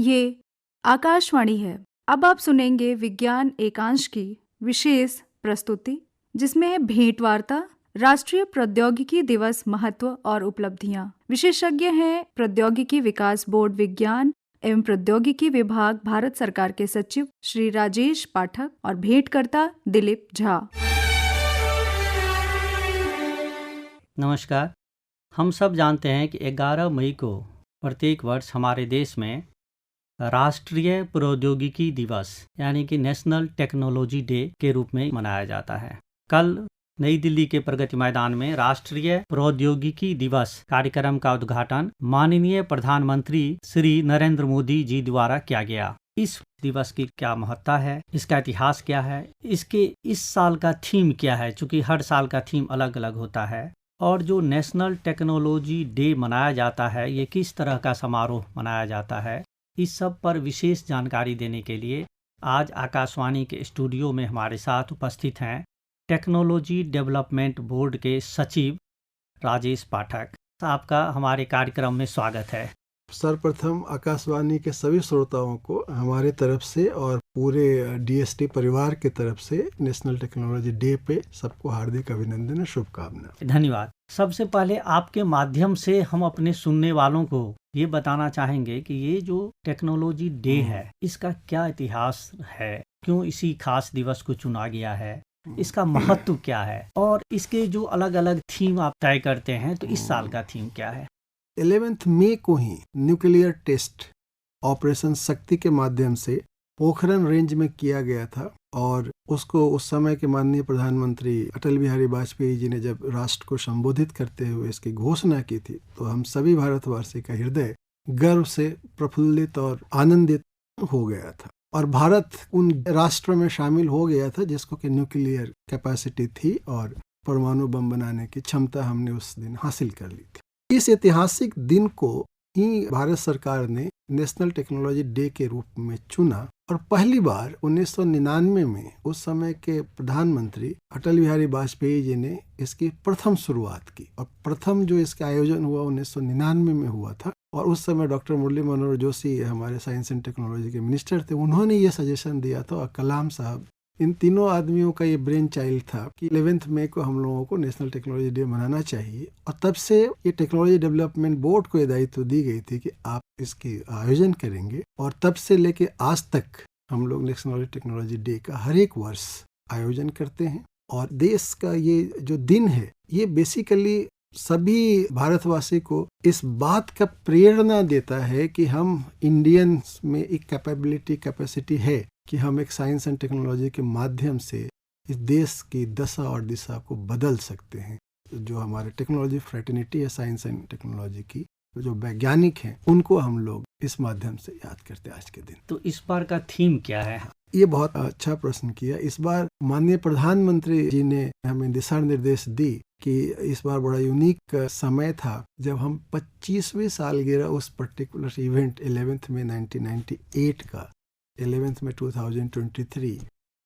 ये आकाशवाणी है। अब आप सुनेंगे विज्ञान एकांश की विशेष प्रस्तुति, जिसमें है भेंट वार्ता, राष्ट्रीय प्रौद्योगिकी दिवस महत्व और उपलब्धियां। विशेषज्ञ हैं प्रौद्योगिकी विकास बोर्ड, विज्ञान एवं प्रौद्योगिकी विभाग, भारत सरकार के सचिव श्री राजेश पाठक और भेंटकर्ता दिलीप झा। नमस्कार। हम सब जानते हैं कि 11 मई को प्रत्येक वर्ष हमारे देश में राष्ट्रीय प्रौद्योगिकी दिवस यानी कि नेशनल टेक्नोलॉजी डे के रूप में मनाया जाता है। कल नई दिल्ली के प्रगति मैदान में राष्ट्रीय प्रौद्योगिकी दिवस कार्यक्रम का उद्घाटन माननीय प्रधानमंत्री श्री नरेंद्र मोदी जी द्वारा किया गया। इस दिवस की क्या महत्ता है, इसका इतिहास क्या है, इसके इस साल का थीम क्या है, चूँकि हर साल का थीम अलग अलग होता है, और जो नेशनल टेक्नोलॉजी डे मनाया जाता है ये किस तरह का समारोह मनाया जाता है, इस सब पर विशेष जानकारी देने के लिए आज आकाशवाणी के स्टूडियो में हमारे साथ उपस्थित हैं टेक्नोलॉजी डेवलपमेंट बोर्ड के सचिव राजेश पाठक। आपका हमारे कार्यक्रम में स्वागत है। सर्वप्रथम आकाशवाणी के सभी श्रोताओं को हमारे तरफ से और पूरे डीएसटी परिवार के तरफ से नेशनल टेक्नोलॉजी डे पे सबको हार्दिक अभिनंदन और शुभकामनाएं। धन्यवाद। सबसे पहले आपके माध्यम से हम अपने सुनने वालों को ये बताना चाहेंगे कि ये जो टेक्नोलॉजी डे है इसका क्या इतिहास है, क्यों इसी खास दिवस को चुना गया है, इसका महत्व क्या है, और इसके जो अलग अलग थीम आप तय करते हैं तो इस साल का थीम क्या है। 11 मई को ही न्यूक्लियर टेस्ट ऑपरेशन शक्ति के माध्यम से पोखरण रेंज में किया गया था और उसको उस समय के माननीय प्रधानमंत्री अटल बिहारी वाजपेयी जी ने जब राष्ट्र को संबोधित करते हुए इसकी घोषणा की थी तो हम सभी भारतवासी का हृदय गर्व से प्रफुल्लित और आनंदित हो गया था और भारत उन राष्ट्रों में शामिल हो गया था जिसको कि न्यूक्लियर कैपेसिटी थी और परमाणु बम बनाने की क्षमता हमने उस दिन हासिल कर ली थी। इस ऐतिहासिक दिन को ही भारत सरकार ने नेशनल टेक्नोलॉजी डे के रूप में चुना और पहली बार 1999 में उस समय के प्रधानमंत्री अटल बिहारी वाजपेयी जी ने इसकी प्रथम शुरुआत की और प्रथम जो इसका आयोजन हुआ 1999 में हुआ था और उस समय डॉक्टर मुरली मनोहर जोशी हमारे साइंस एंड टेक्नोलॉजी के मिनिस्टर थे। उन्होंने ये सजेशन दिया था और कलाम साहब, इन तीनों आदमियों का ये ब्रेन चाइल्ड था कि 11 मई को हम लोगों को नेशनल टेक्नोलॉजी डे मनाना चाहिए और तब से ये टेक्नोलॉजी डेवलपमेंट बोर्ड को ये दायित्व दी गई थी कि आप इसकी आयोजन करेंगे और तब से लेके आज तक हम लोग नेशनल टेक्नोलॉजी डे का हर एक वर्ष आयोजन करते हैं। और देश का ये जो दिन है ये बेसिकली सभी भारतवासी को इस बात का प्रेरणा देता है कि हम इंडियंस में एक कैपेसिटी है कि हम एक साइंस एंड टेक्नोलॉजी के माध्यम से इस देश की दशा और दिशा को बदल सकते हैं। जो हमारे टेक्नोलॉजी फ्रेटर्निटी है साइंस एंड टेक्नोलॉजी की, जो वैज्ञानिक हैं उनको हम लोग इस माध्यम से याद करते हैं आज के दिन। तो इस बार का थीम क्या है? ये बहुत अच्छा प्रश्न किया। इस बार माननीय प्रधानमंत्री जी ने हमें दिशा निर्देश दी कि इस बार बड़ा यूनिक समय था जब हम 25वीं सालगिरह उस पर्टिकुलर इवेंट 11 मई 1998 का 11 मई 2023,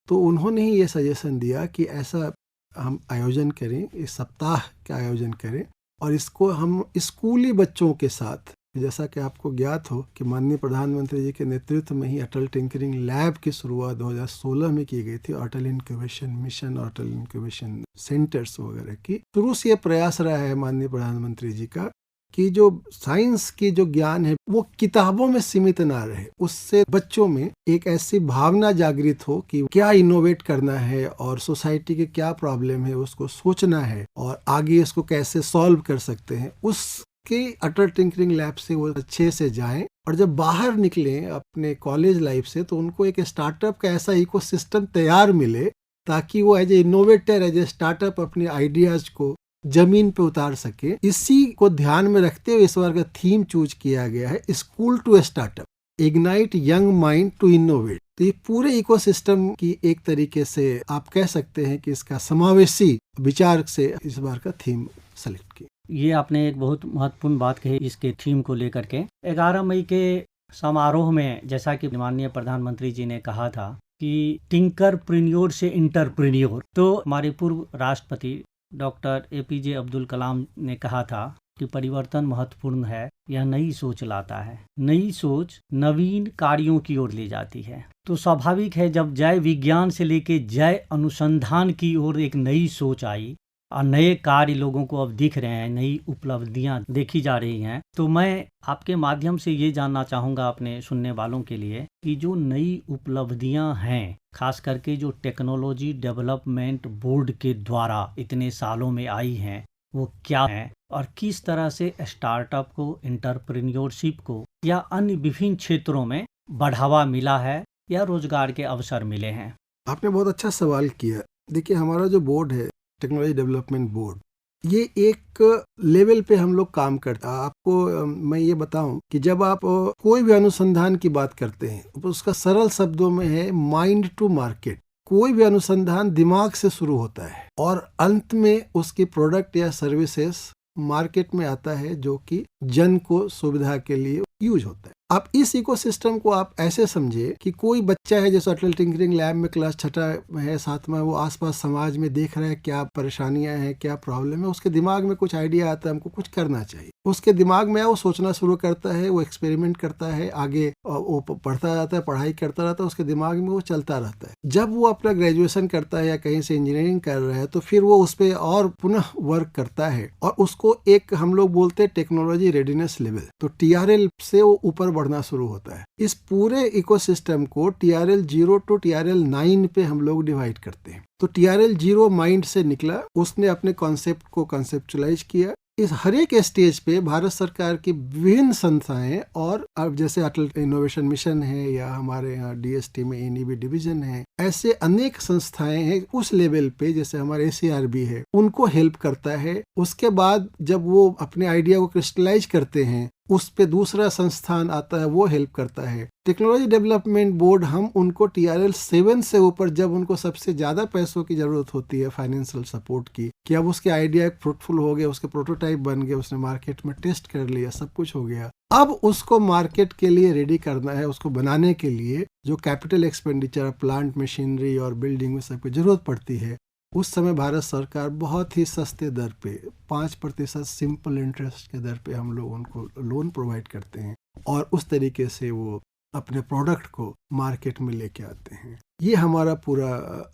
तो उन्होंने ही ये सजेशन दिया कि ऐसा हम आयोजन करें, इस सप्ताह का आयोजन करें और इसको हम स्कूली बच्चों के साथ, जैसा कि आपको ज्ञात हो कि माननीय प्रधानमंत्री जी के नेतृत्व में ही अटल टिंकरिंग लैब की शुरुआत 2016 में की गई थी। अटल इंक्यूबेशन मिशन और अटल इंक्यूबेशन सेंटर्स वगैरह की शुरू से ये प्रयास रहा है माननीय प्रधानमंत्री जी का कि जो साइंस की जो ज्ञान है वो किताबों में सीमित ना रहे, उससे बच्चों में एक ऐसी भावना जागृत हो कि क्या इनोवेट करना है और सोसाइटी के क्या प्रॉब्लम है उसको सोचना है और आगे इसको कैसे सॉल्व कर सकते हैं। उसके अटल टिंकरिंग लैब से वो अच्छे से जाएं और जब बाहर निकले अपने कॉलेज लाइफ से तो उनको एक स्टार्टअप का ऐसा इकोसिस्टम तैयार मिले ताकि वो as a innovator, as a startup अपने आइडियाज को जमीन पे उतार सके। इसी को ध्यान में रखते हुए इस बार का थीम चूज किया गया है school to startup, ignite young mind to innovate. तो ये पूरे इकोसिस्टम की एक तरीके से आप कह सकते हैं कि इसका समावेशी विचार से इस बार का थीम सेलेक्ट किया। ये आपने एक बहुत महत्वपूर्ण बात कही इसके थीम को लेकर के। 11 मई के समारोह में जैसा कि माननीय प्रधानमंत्री जी ने कहा था कि टिंकरप्रेन्योर से इंटरप्रेन्योर, तो हमारे पूर्व राष्ट्रपति डॉक्टर APJ अब्दुल कलाम ने कहा था कि परिवर्तन महत्वपूर्ण है, यह नई सोच लाता है। नई सोच नवीन कार्यों की ओर ले जाती है। तो स्वाभाविक है जब जय विज्ञान से लेके जय अनुसंधान की ओर एक नई सोच आई और नए कार्य लोगों को अब दिख रहे हैं, नई उपलब्धियां देखी जा रही हैं, तो मैं आपके माध्यम से ये जानना चाहूँगा अपने सुनने वालों के लिए कि जो नई उपलब्धियां हैं, खास करके जो टेक्नोलॉजी डेवलपमेंट बोर्ड के द्वारा इतने सालों में आई हैं, वो क्या है और किस तरह से स्टार्टअप को, एंटरप्रेन्योरशिप को या अन्य विभिन्न क्षेत्रों में बढ़ावा मिला है या रोजगार के अवसर मिले हैं। आपने बहुत अच्छा सवाल किया। देखिए, हमारा जो बोर्ड है टेक्नोलॉजी डेवलपमेंट बोर्ड, ये एक लेवल पे हम लोग काम करते हैं। आपको मैं ये बताऊं कि जब आप कोई भी अनुसंधान की बात करते हैं तो उसका सरल शब्दों में है माइंड टू मार्केट। कोई भी अनुसंधान दिमाग से शुरू होता है और अंत में उसकी प्रोडक्ट या सर्विसेज मार्केट में आता है, जो कि जन को सुविधा के लिए यूज होता है। आप इस इकोसिस्टम को आप ऐसे समझिए कि कोई बच्चा है जैसे अटल टिंकरिंग लैब में क्लास 6 है, 7वां, वो आसपास समाज में देख रहा है क्या परेशानियां हैं, क्या प्रॉब्लम है, उसके दिमाग में कुछ आइडिया आता है, हमको कुछ करना चाहिए। उसके दिमाग में वो सोचना शुरू करता है, वो एक्सपेरिमेंट करता है, आगे वो पढ़ता जाता है, पढ़ाई करता रहता है, उसके दिमाग में वो चलता रहता है। जब वो अपना ग्रेजुएशन करता है या कहीं से इंजीनियरिंग कर रहा है तो फिर वो उस पर और पुनः वर्क करता है और उसको एक हम लोग बोलते हैं टेक्नोलॉजी रेडीनेस लेवल, तो TRL से वो ऊपर बढ़ना शुरू होता है। इस पूरे इकोसिस्टम को TRL 0 to TRL 9 पे हम लोग डिवाइड करते हैं। तो TRL 0 माइंड से निकला, उसने अपने कॉन्सेप्ट को कंसेप्चुलाइज किया। इस हर एक स्टेज पे भारत सरकार की विभिन्न संस्थाएं और अब जैसे अटल इनोवेशन मिशन है या हमारे यहाँ DST में NEB डिवीजन है, ऐसे अनेक संस्थाएं हैं उस लेवल पे, जैसे हमारे ACRB है, उनको हेल्प करता है। उसके बाद जब वो अपने आइडिया को क्रिस्टलाइज करते हैं, उस पे दूसरा संस्थान आता है, वो हेल्प करता है। टेक्नोलॉजी डेवलपमेंट बोर्ड हम उनको TRL 7 से ऊपर, जब उनको सबसे ज्यादा पैसों की जरूरत होती है फाइनेंशियल सपोर्ट की, कि अब उसके आइडिया फ्रूटफुल हो गया, उसके प्रोटोटाइप बन गए, उसने मार्केट में टेस्ट कर लिया, सब कुछ हो गया, अब उसको मार्केट के लिए रेडी करना है। उसको बनाने के लिए जो कैपिटल एक्सपेंडिचर, प्लांट, मशीनरी और बिल्डिंग में सबकी जरूरत पड़ती है, उस समय भारत सरकार बहुत ही सस्ते दर पे 5% सिंपल इंटरेस्ट के दर पे हम लोग उनको लोन प्रोवाइड करते हैं और उस तरीके से वो अपने प्रोडक्ट को मार्केट में लेके आते हैं। ये हमारा पूरा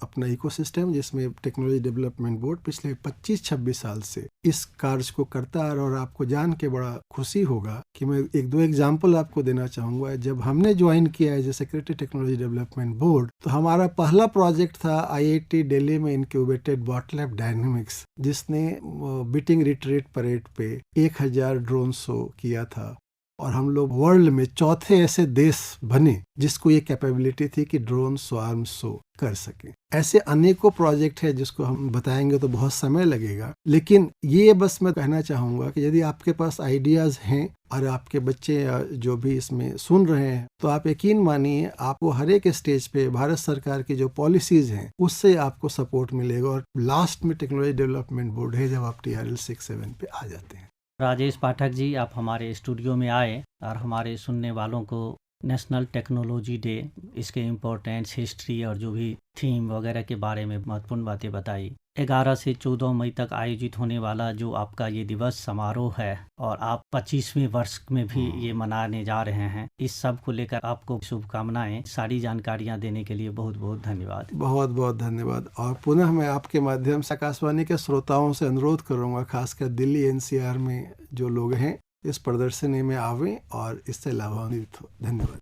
अपना इकोसिस्टम, जिसमें टेक्नोलॉजी डेवलपमेंट बोर्ड पिछले 25-26 साल से इस कार्य को करता है। और आपको जान के बड़ा खुशी होगा कि मैं 1-2 एग्जांपल आपको देना चाहूँगा। जब हमने ज्वाइन किया है सेक्रेटरी टेक्नोलॉजी डेवलपमेंट बोर्ड, तो हमारा पहला प्रोजेक्ट था IIT दिल्ली में इनक्यूबेटेड बॉटलैब डायनेमिक्स, जिसने बीटिंग रिट्रीट परेड पे 1000 ड्रोन शो किया था और हम लोग वर्ल्ड में चौथे ऐसे देश बने जिसको ये कैपेबिलिटी थी कि ड्रोन स्वार्म शो कर सके। ऐसे अनेकों प्रोजेक्ट है जिसको हम बताएंगे तो बहुत समय लगेगा, लेकिन ये बस मैं कहना चाहूँगा कि यदि आपके पास आइडियाज़ हैं और आपके बच्चे जो भी इसमें सुन रहे हैं, तो आप यकीन मानिए आपको हर एक स्टेज पे भारत सरकार की जो पॉलिसीज़ हैं उससे आपको सपोर्ट मिलेगा। और लास्ट में टेक्नोलॉजी डेवलपमेंट बोर्ड है जब आप TRL 6-7 पे आ जाते हैं। राजेश पाठक जी, आप हमारे स्टूडियो में आए और हमारे सुनने वालों को नेशनल टेक्नोलॉजी डे, इसके इम्पोर्टेंस, हिस्ट्री और जो भी थीम वगैरह के बारे में महत्वपूर्ण बातें बताई। 11 से 14 मई तक आयोजित होने वाला जो आपका ये दिवस समारोह है और आप 25वें वर्ष में भी ये मनाने जा रहे हैं, इस सब को लेकर आपको शुभकामनाएं। सारी जानकारियां देने के लिए बहुत बहुत धन्यवाद। बहुत बहुत धन्यवाद। और पुनः मैं आपके माध्यम से आकाशवाणी के श्रोताओं से अनुरोध करूंगा, खासकर दिल्ली NCR में जो लोग हैं, इस प्रदर्शनी में आवें और इससे लाभान्वित हो। धन्यवाद।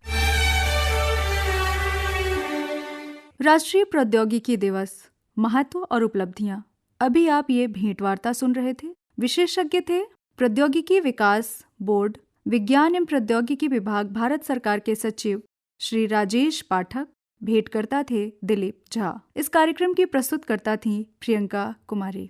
राष्ट्रीय प्रौद्योगिकी दिवस, महत्व और उपलब्धियां। अभी आप ये भेंटवार्ता सुन रहे थे। विशेषज्ञ थे प्रौद्योगिकी विकास बोर्ड, विज्ञान एवं प्रौद्योगिकी विभाग, भारत सरकार के सचिव श्री राजेश पाठक। भेंटकर्ता थे दिलीप झा। इस कार्यक्रम की प्रस्तुतकर्ता थी प्रियंका कुमारी।